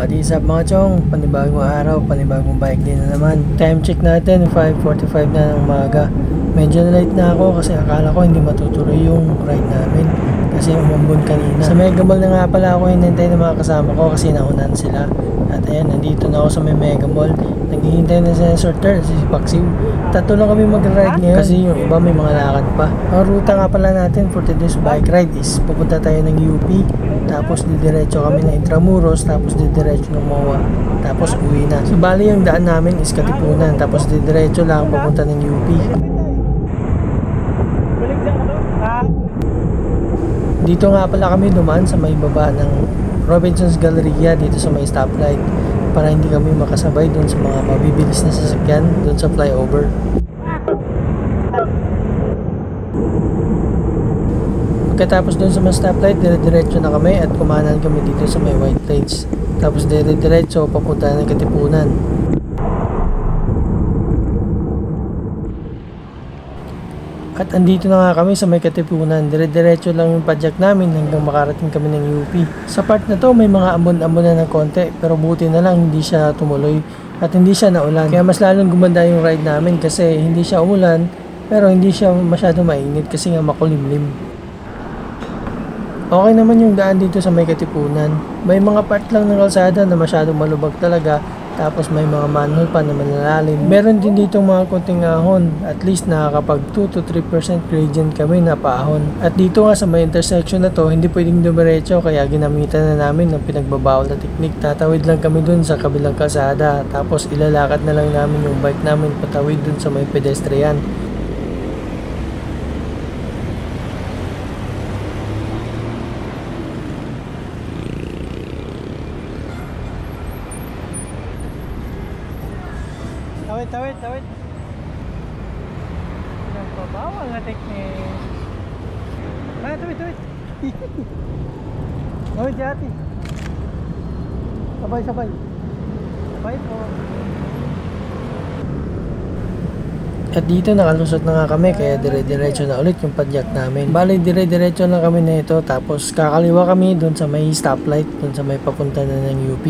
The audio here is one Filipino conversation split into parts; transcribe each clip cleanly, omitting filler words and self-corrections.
What is up mga chong? Panibagong araw, panibagong bike din na naman. Time check natin, 5:45 na ng umaga. Medyo na late na ako kasi akala ko hindi matutuloy yung ride namin. Kasi umambon kanina. Sa Mega Mall na nga pala ako hinintay ng mga kasama ko kasi naunan sila. At ayan, nandito na ako sa may Mega Mall. Naghihintay na si Sir Ter, si Paxiw. Tatlo lang kami mag-ride ngayon kasi yung iba may mga lakad pa. Ang ruta nga pala natin for today's bike ride is pupunta tayo ng UP. Tapos didiretso kami ng Intramuros, tapos didiretso ng MOA, tapos uwi na. So bali yung daan namin is Katipunan, tapos didiretso lang papunta ng UP. Dito nga pala kami dumaan sa may baba ng Robinson's Galleria dito sa may stoplight para hindi kami makasabay dun sa mga mabibilis na sasakyan dun sa flyover. Pagkatapos dun sa mga stoplight, dire-diretso na kami at kumanan kami dito sa may white plates. Tapos dire-diretso papunta ng Katipunan. At andito na nga kami sa may Katipunan. Dire-diretso lang yung padyak namin hanggang makarating kami ng UP. Sa part na to may mga ambon-ambon na ng konti, pero buti na lang hindi siya tumuloy at hindi siya naulan. Kaya mas lalong gumanda yung ride namin kasi hindi siya umulan pero hindi siya masyado mainit kasi nga makulimlim. Okay naman yung daan dito sa may Katipunan. May mga part lang ng kalsada na masyadong malubag talaga. Tapos may mga manhole pa na malalalim. Meron din dito mga konting ahon. At least nakakapag 2 to 3% gradient kami na paahon. At dito nga sa may intersection na to, hindi pwedeng dumiretso kaya ginamitan na namin ng pinagbabawal na technique. Tatawid lang kami dun sa kabilang kalsada. Tapos ilalakad na lang namin yung bike namin patawid dun sa may pedestrian. Tawid. Nagpabawal na technique. Tawid. Tawid jati. Sabay po. At dito nakalusot na nga kami kaya dire-diretso na ulit yung padyak namin. Bali dire-diretso na kami na ito tapos kakaliwa kami dun sa may stoplight, dun sa may papunta na ng UP.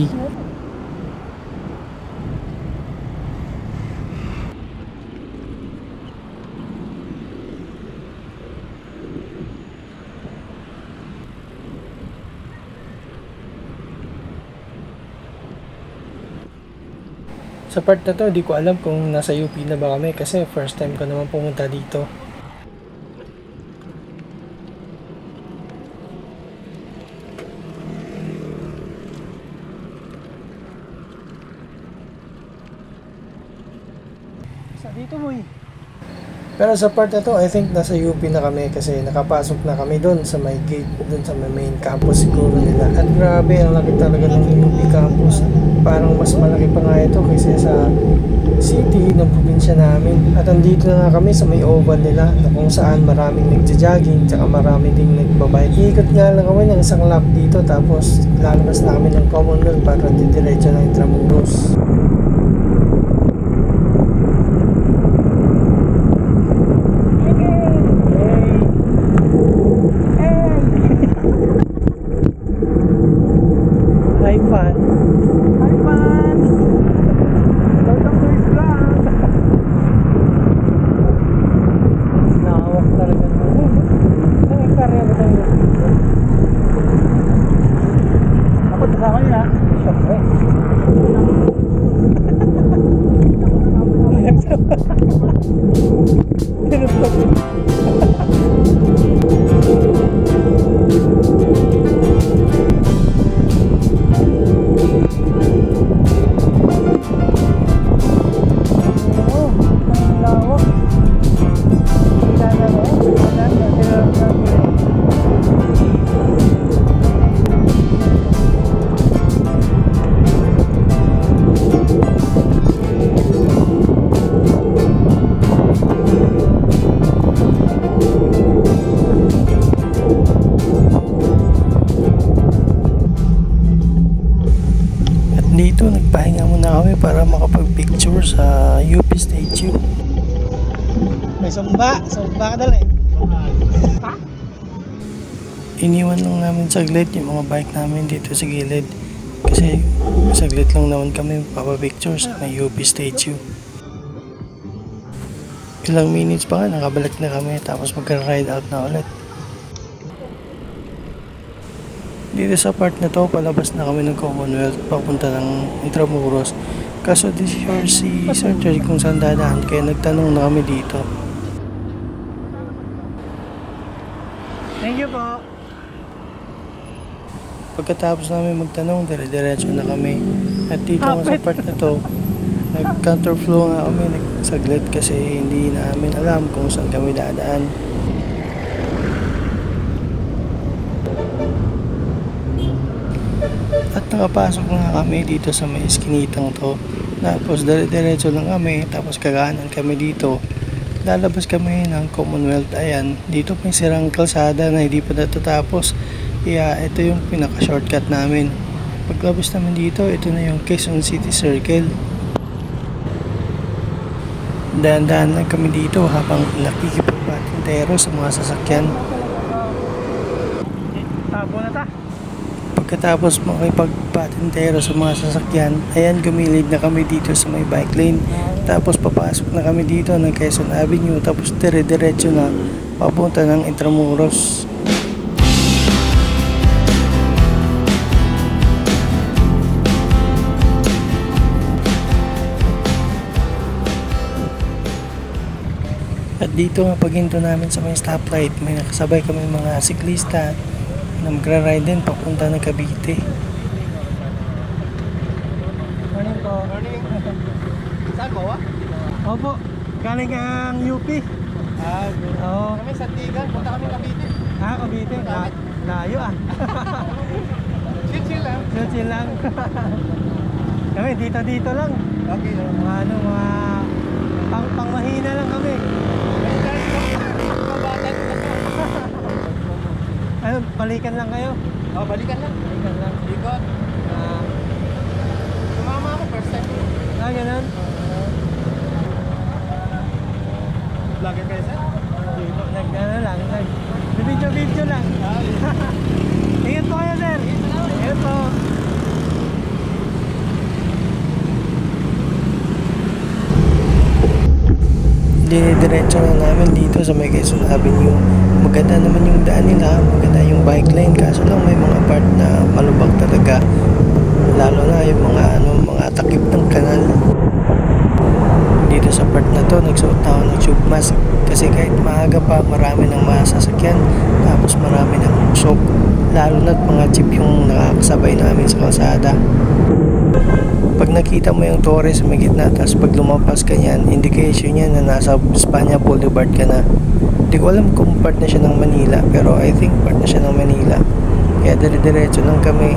Sa part na to, di ko alam kung nasa UP na ba kami kasi first time ko naman pumunta dito. Sa dito boy. Pero sa part na to, I think nasa UP na kami kasi nakapasok na kami doon sa may gate, doon sa may main campus siguro nila. At grabe, ang laki talaga ng UP campus. Parang mas malaki pa nga ito kaysa sa city ng probinsya namin. At andito na nga kami sa may oval nila na kung saan maraming nagja-jogging tsaka marami ding nagbabike. Iikot nga lang kami ng isang lap dito tapos lalabas na kami ng Commonwealth para didiretso ng Intramuros. Dito nagpahinga muna kami para makapag-picture sa UP statue. May sumba ka dali. Iniwan lang namin saglit yung mga bike namin dito sa gilid Kasi saglit lang naman kami papapicture sa may UP statue. Ilang minutes pa nga, nakabalik na kami tapos magka-ride out na ulit. Dito sa part na to, palabas na kami ng Commonwealth papunta ng Intramuros. Kaso di sure si Sir George kung saan dadaan, kaya nagtanong na kami dito. Thank you po. Pagkatapos namin magtanong, dire-diretso na kami. At dito nga sa part na to, nag-counterflow nga kami, nagsaglit kasi hindi namin alam kung saan kami dadaan. At nakapasok nga kami dito sa may iskinitang to. Tapos dire-diretso lang kami, tapos kagaanan kami dito. Lalabas kami ng Commonwealth. Ayan, dito may sirang kalsada na hindi pa natatapos. Kaya ito yung pinaka-shortcut namin. Paglabas namin dito, ito na yung Quezon City Circle. Dahan-dahan lang kami dito habang nakikipagpatintero sa mga sasakyan. Tapo na ta. Pagkatapos makipagpatintero sa mga sasakyan, ayan, gumilid na kami dito sa may bike lane. Tapos papasok na kami dito ng Quezon Avenue, tapos dire-diretso na papunta ng Intramuros. At dito nga paghinto namin sa may stoplight, may nakasabay kami mga siklista na magra-ride din papunta ng Cavite. Morning po. Morning. Saan mo ba? Opo, galing ang UP. Oo. Kami sa Tigan, punta kami Cavite. Cavite. Layo Chill lang. Chill lang. Kami dito lang. Okay. Mga pangmahina lang kami. Ano, balikan lang kayo? Oo, balikan lang. Ikot. Sumama ako first time. Ganun? Vlogger kayo, sir? Nag-ano lang, video lang. Ingat po kayo, sir. Ingat po. Diretso na namin dito sa may Quezon Avenue. Maganda naman yung daan nila, maganda yung bike lane, kaso lang may mga part na malubak talaga, lalo na yung mga takip ng kanal. Dito sa part na to, nagsuot na ako ng tube mask kasi kahit maaga pa, marami ng mga sasakyan, tapos marami ng usok, lalo na't mga jeep yung nakakasabay namin sa kalsada. Pag nakita mo yung Torres sa may gitna, tapos pag lumampas ka yan, indication yan na nasa Espanya Boulevard ka na. Hindi ko alam kung part na siya ng Manila, pero I think part na siya ng Manila. Kaya dire-diretso lang kami.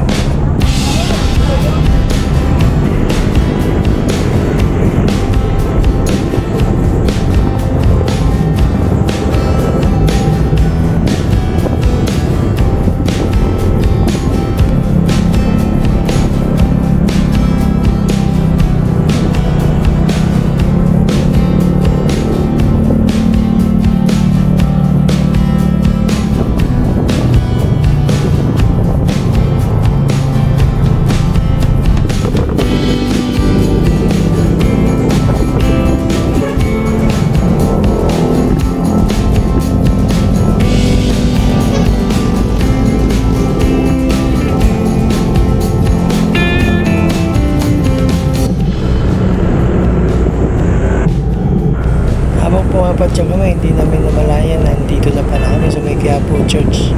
Pumapat siya kami, hindi namin namalayan na nandito na pala kami sa may Quiapo Church.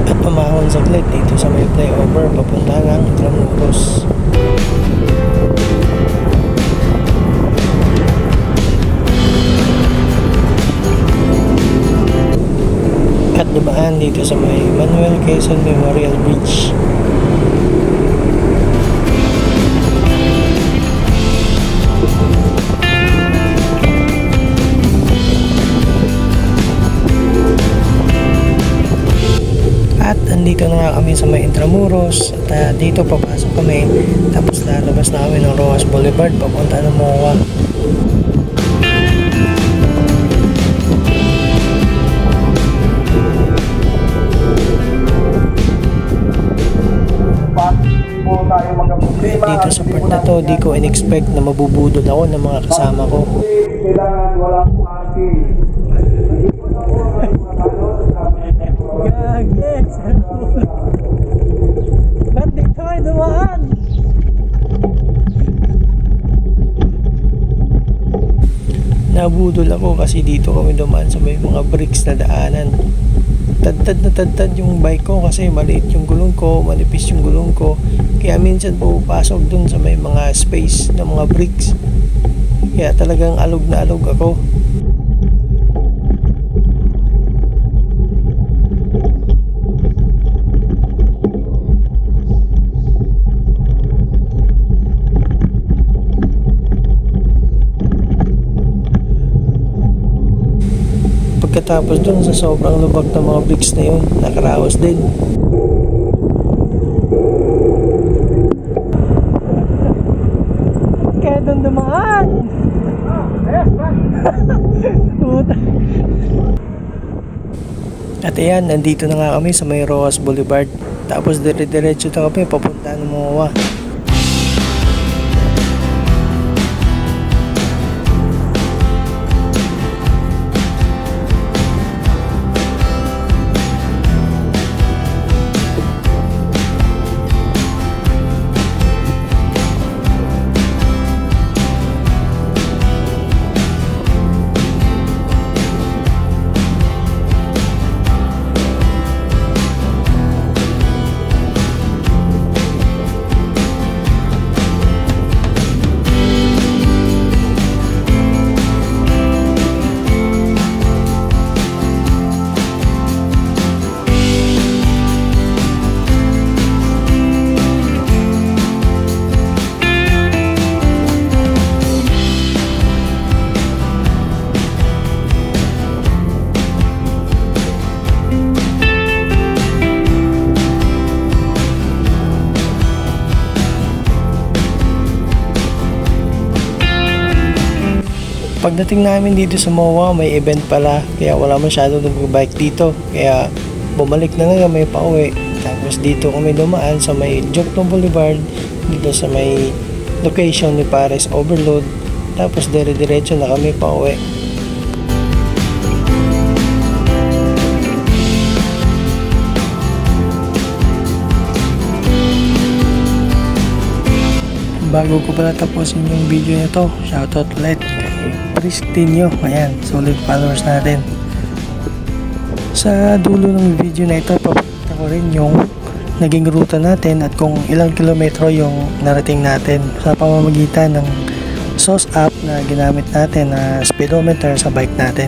At pumahon saglit dito sa may flyover papunta ng Intramuros. At dumaan dito sa may Manuel Quezon Memorial Bridge. At nandito na nga kami sa may Intramuros at dito papasok kami tapos lalabas na kami ng Rojas Boulevard papunta ng MOA. Dito sa part na to, di ko in-expect na mabubudol ako ng mga kasama ko. Kailangan walang parking. Yes! Ba't dito ay dumaan? Nabudol ako kasi dito kami dumaan sa may mga bricks na daanan. Tadtad yung bike ko kasi maliit yung gulong ko, manipis yung gulong ko. Kaya minsan pupasok dun sa may mga space ng mga bricks. Kaya talagang alog na alog ako. Pagkatapos dun sa sobrang lubak ng mga bricks na yun, nakaraos din. Kaya dun dumaan! At ayan, nandito na nga kami sa may Rojas Boulevard. Tapos dire-diretso na kami papunta ng MOA. Pagdating namin dito sa MOA, may event pala, kaya wala masyado nag-bike dito, kaya bumalik na nga kami pauwi. Tapos dito kami dumaan sa may Jokno Boulevard, dito sa may location ni Pares Overload, tapos dire-diretso na kami pauwi. Bago ko pala tapusin yung video na to, shoutout ulit kay Pristinio. Ayan, solid followers natin. Sa dulo ng video na ito, papakita ko rin yung naging ruta natin at kung ilang kilometro yung narating natin sa pamamagitan ng SOS app na ginamit natin na speedometer sa bike natin.